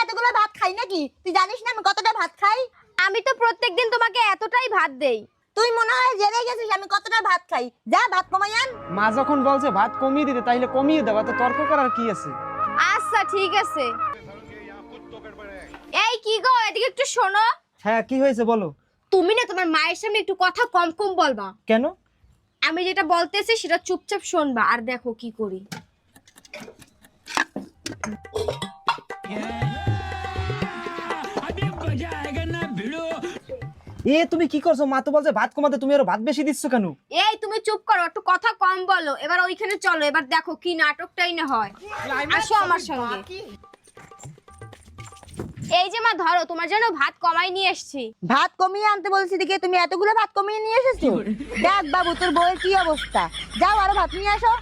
এতগুলো ভাত খাই নাকি? তুই জানিস না আমি কতটা ভাত খাই? আমি তো প্রত্যেকদিন তোমাকে এতটাই ভাত দেই। তুই মনে হয় জেনে গেছিস আমি কতটা ভাত খাই। যা ভাত কমাই আন। মা যখন বলছে ভাত কমিয়ে দিতে তাইলে কমিয়ে দেবা, তো তর্ক করার কি আছে? আচ্ছা ঠিক আছে। এই কি গো, এদিকে একটু শোনো। হ্যাঁ, কি হয়েছে বলো। তুমি না তোমার মায়ের সামনে একটু কথা কম কম বলবা। কেন? আমি যেটা বলতেছি সেটা চুপচাপ শুনবা, আর দেখো কি করি। তুমি কি করছো? মা তো বলছে ভাত কমাতে, তুমি আরো ভাত বেশি দিচ্ছ কেন? এই তুমি চুপ করো, একটু কথা কম বলো। এবার ওইখানে চলো, এবার দেখো কি নাটকটাই না হয়। আসো আমার সঙ্গে। এই যে মা ধরো, তোমার জন্য ভাত কমাই নিয়ে এসেছি। ভাত কমিয়ে আনতে বলছি দেখে তুমি এতগুলো ভাত কমিয়ে নিয়ে এসেছো। দেখ বাবু তোর বউয়ের কি অবস্থা। যাও আরো ভাত নিয়ে আসো।